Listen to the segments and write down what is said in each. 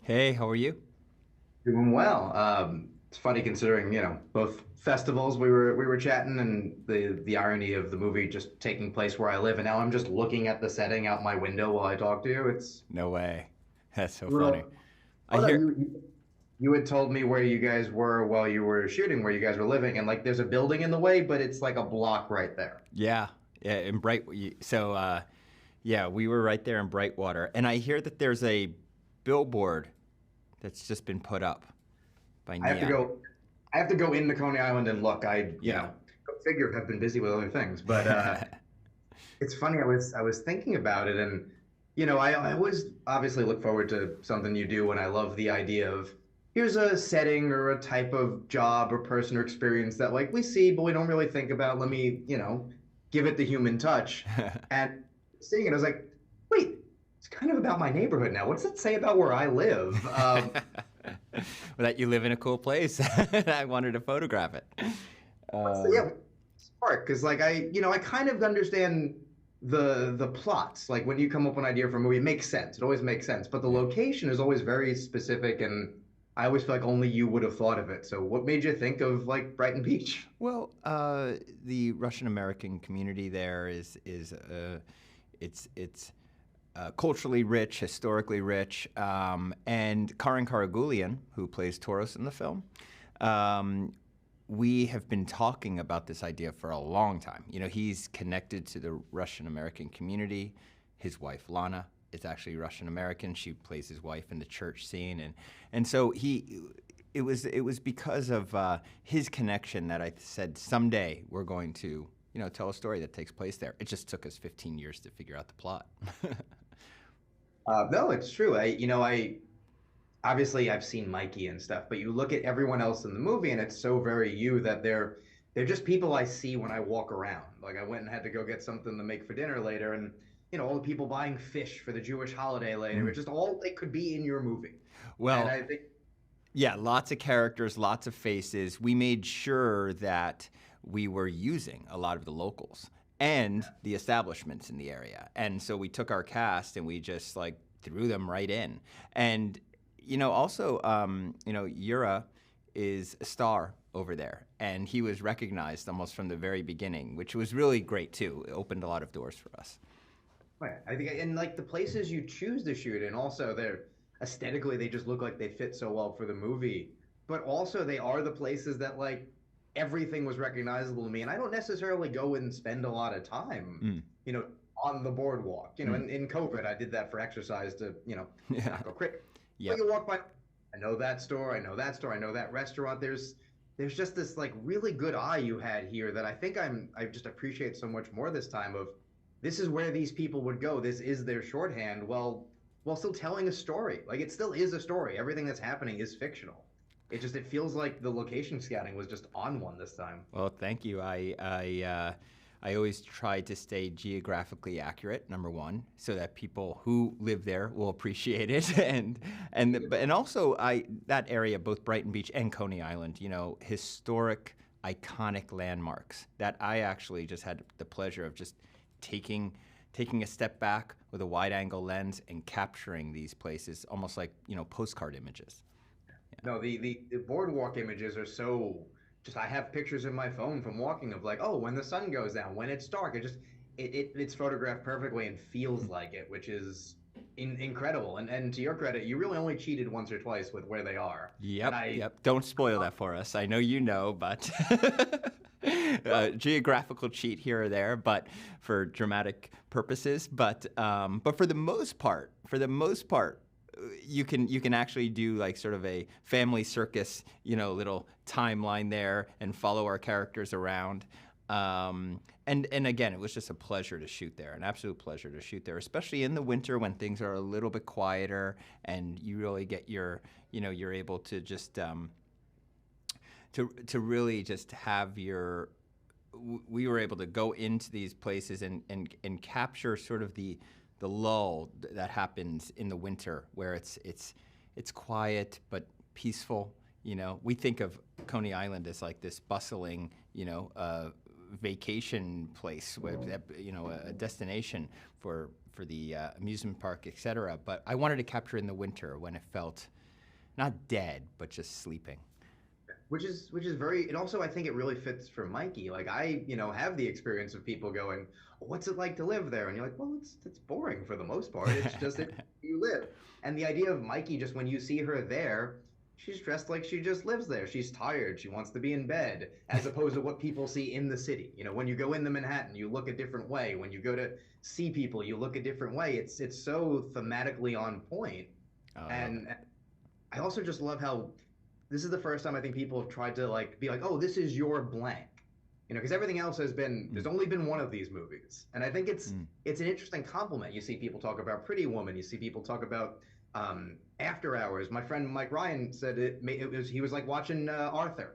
Hey, how are you? Doing well. It's funny considering, both festivals we were chatting and the irony of the movie just taking place where I live, and now I'm just looking at the setting out my window while I talk to you. It's No way. That's so funny. real. I Oh no, hear, you had told me where you guys were while you were shooting, where you guys were living, and like there's a building in the way, but it's like a block right there. yeah, yeah, in yeah, we were right there in Brightwater, and I hear that there's a billboard that's just been put up by I have to Neon. go. I have to go into Coney Island and look. Yeah. Go figure, have been busy with other things, but it's funny. I was thinking about it, and I always obviously look forward to something you do, and I love the idea of here's a setting or a type of job or person or experience that like we see, but we don't really think about. Let me give it the human touch. And seeing it, I was like, wait, it's kind of about my neighborhood now. What's that say about where I live? That you live in a cool place. I wanted to photograph it. Yeah, smart because like I kind of understand the plots. Like when you come up with an idea for a movie, it makes sense. It always makes sense. But the Yeah. location is always very specific, and I always feel like only you would have thought of it. So what made you think of like Brighton Beach? Well, the Russian American community there is it's culturally rich, historically rich, and Karin Karagulian, who plays Toros in the film, um, we have been talking about this idea for a long time. You know, he's connected to the Russian American community. His wife Lana is actually Russian American. She plays his wife in the church scene, and so he. It was because of his connection that I said someday we're going to tell a story that takes place there. It just took us 15 years to figure out the plot. No, it's true. I obviously I've seen Mikey and stuff, but you look at everyone else in the movie, and it's so very you that they're just people I see when I walk around. Like I went and had to go get something to make for dinner later, and all the people buying fish for the Jewish holiday later. It's just all they could be in your movie, and Well, I think yeah, lots of characters, lots of faces. We made sure that we were using a lot of the locals and the establishments in the area. And so we took our cast and we just like threw them right in. And also, Yura is a star over there, and he was recognized almost from the very beginning, which was really great too. It opened a lot of doors for us. right. I think and like the places you choose to shoot in, also they're aesthetically they just look like they fit so well for the movie, but also they are the places that like everything was recognizable to me, and I don't necessarily go and spend a lot of time, Mm, you know, on the boardwalk. mm. In COVID, I did that for exercise to, Yeah. not go crazy. But Yep. you walk by, I know that store, I know that store, I know that restaurant. There's just this like really good eye you had here that I think I just appreciate so much more this time of this is where these people would go. This is their shorthand. Well, while still telling a story. Like it still is a story. Everything that's happening is fictional. It feels like the location scouting was just on one this time. Well, thank you. I always try to stay geographically accurate, number one, so that people who live there will appreciate it, and also that area, both Brighton Beach and Coney Island, historic, iconic landmarks that I actually just had the pleasure of just taking taking a step back with a wide angle lens and capturing these places almost like postcard images. Yeah. No, the boardwalk images are so just I have pictures in my phone from walking of like, oh, when the sun goes down, when it's dark, it's photographed perfectly and feels like it, which is incredible. And to your credit, you really only cheated once or twice with where they are. And Yep, yep. Don't spoil that for us. I know you know, but geographical cheat here or there, but for dramatic purposes. But for the most part, you can actually do like sort of a family circus, little timeline there and follow our characters around. And again, it was just a pleasure to shoot there, an absolute pleasure to shoot there, especially in the winter when things are a little bit quieter and you really get you're able to just to really just have your. We were able to go into these places and capture sort of the lull that happens in the winter where it's quiet but peaceful. We think of Coney Island as like this bustling, vacation place, a destination for the amusement park, etc. But I wanted to capture in the winter when it felt not dead, but just sleeping. Which is very, and also I think it really fits for Mikey. Like I, have the experience of people going, "What's it like to live there?" And you're like, "Well, it's boring for the most part. It's just it, you live." And the idea of Mikey, just when you see her there, she's dressed like she just lives there. She's tired. She wants to be in bed, as opposed to what people see in the city. When you go into Manhattan, you look a different way. When you go to see people, you look a different way. It's so thematically on point. Oh, And I also just love how this is the first time I think people have tried to like be like, oh, this is your blank, because everything else has been there's only been one of ththese movies, and I think it's an interesting compliment. You see people talk about Pretty Woman, you see people talk about After Hours. My friend Mike Ryan said he was like watching Arthur.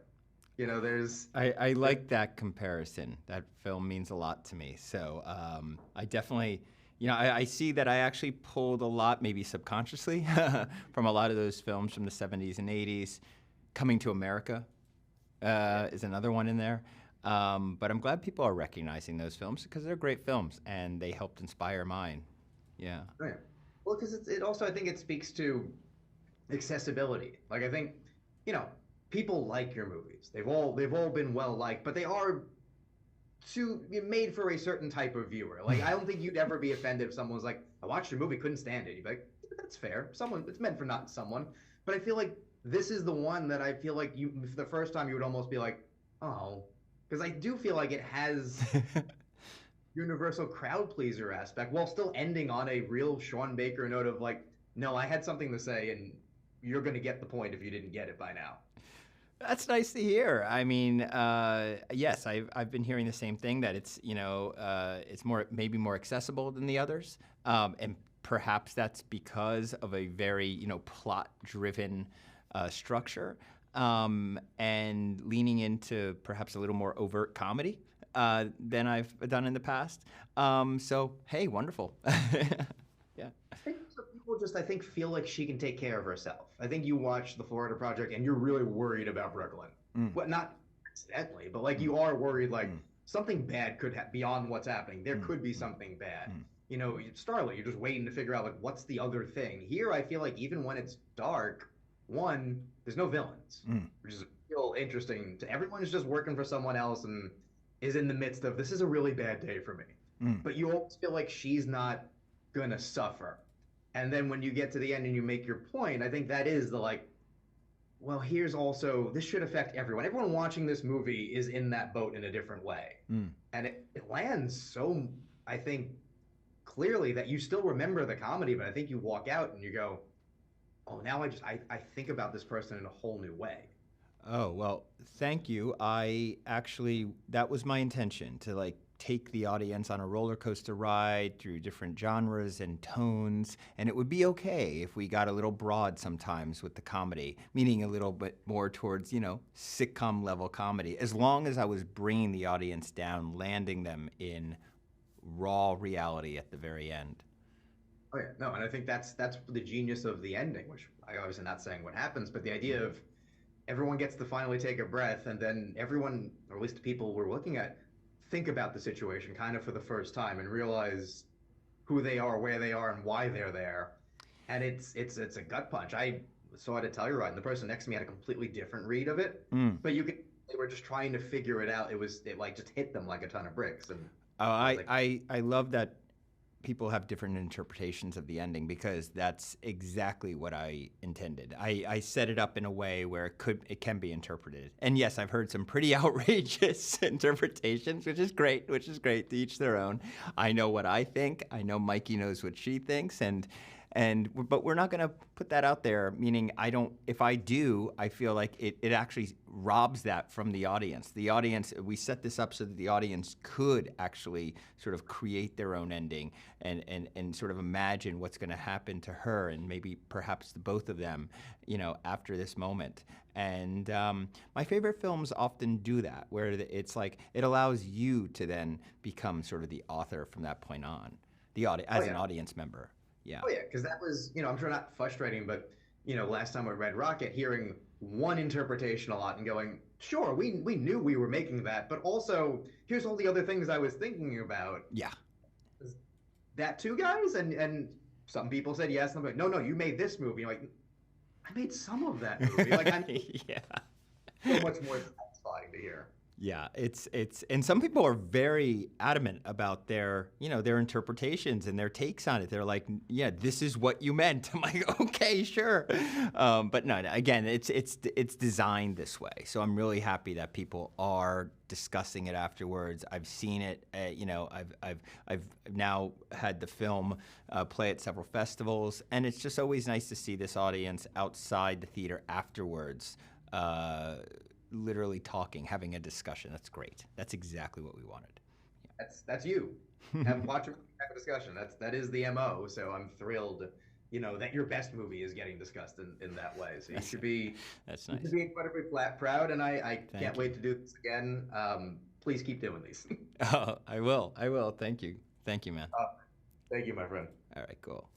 There's I like that comparison. That film means a lot to me. So I definitely. I see that I actually pulled a lot, maybe subconsciously, from a lot of those films from the 70s and 80s. Coming to America is another one in there. But I'm glad people are recognizing those films because they're great films and they helped inspire mine. Yeah. Right. Well, because it also, I think it speaks to accessibility. Like, I think, people like your movies. They've all been well liked, but they are made for a certain type of viewer. Like, I don't think you'd ever be offended if someone was like, I watched your movie, couldn't stand it. You'd be like, that's fair. It's meant for not someone. But I feel like this is the one that I feel like for the first time you would almost be like, oh, because I do feel like it has universal crowd pleaser aspect while still ending on a real Sean Baker note of like, no, I had something to say and you're going to get the point if you didn't get it by now. That's nice to hear. I mean, yes, I've been hearing the same thing, that it's it's maybe more accessible than the others, and perhaps that's because of a very plot-driven structure, and leaning into perhaps a little more overt comedy than I've done in the past. So hey, wonderful. Yeah. People just, I think, feel like she can take care of herself. I think you watch The Florida Project and you're really worried about Brooklyn. Well, not accidentally, but like you are worried like something bad could beyond what's happening. There could be something bad. Starlight, you're just waiting to figure out like what's the other thing. Here, I feel like even when it's dark, one, there's no villains, which is feel interesting. Everyone's just working for someone else and is in the midst of this is a really bad day for me. But you always feel like she's not gonna suffer. And then when you get to the end and you make your point, I think that is the like, well, here's also, this should affect everyone. Everyone watching this movie is in that boat in a different way. And it lands so, I think, clearly that you still remember the comedy, but I think you walk out and you go, oh, now I think about this person in a whole new way. Oh, well, thank you. That was my intention, to like take the audience on a roller coaster ride through different genres and tones, and it would be okay if we got a little broad sometimes with the comedy, meaning a little bit more towards, sitcom level comedy, as long as I was bringing the audience down, landing them in raw reality at the very end. Oh yeah, no, and I think that's the genius of the ending, which I obviously not saying what happens, but the idea of everyone gets to finally take a breath, and then everyone, or at least the people we're looking at, think about the situation kind of for the first time and realize who they are, where they are, and why they're there. And it's a gut punch. I saw it at Telluride, and the person next to me had a completely different read of it. But they were just trying to figure it out. It like just hit them like a ton of bricks. And I love that people have different interpretations of the ending, because that's exactly what I intended. I set it up in a way where it can be interpreted. And yes, I've heard some pretty outrageous interpretations, which is great, to each their own. I know what I think. I know Mikey knows what she thinks, but we're not going to put that out there, meaning if I do, I feel like it actually robs that from the audience. The audience, we set this up so that the audience could actually sort of create their own ending and sort of imagine what's going to happen to her and maybe perhaps both of them, after this moment. And my favorite films often do that, where it's like it allows you to then become sort of the author from that point on, an audience member. Yeah. Oh yeah, because that was, I'm sure not frustrating, but last time with Red Rocket, hearing one interpretation a lot and going, sure, we knew we were making that, but also here's all the other things I was thinking about. Yeah. Is that too, guys? And some people said yes, and I'm like, no, no, you made this movie. Like, I made some of that movie. Like, I'm Yeah. so much more satisfying to hear. Yeah, and some people are very adamant about their, their interpretations and their takes on it. They're like, yeah, this is what you meant. I'm like, okay, sure. But no, again, it's designed this way. So I'm really happy that people are discussing it afterwards. I've seen it, I've now had the film play at several festivals, and it's just always nice to see this audience outside the theater afterwards, literally talking, having a discussion. That's great. That's exactly what we wanted. That's you. Watch a movie, have a discussion. That is the MO. So I'm thrilled, that your best movie is getting discussed in that way. So you should be That's you nice. should be incredibly proud, and I Thank can't you. wait to do this again. Please keep doing these. Oh, I will. Thank you. Thank you, man. Uh, Thank you, my friend. All right, cool.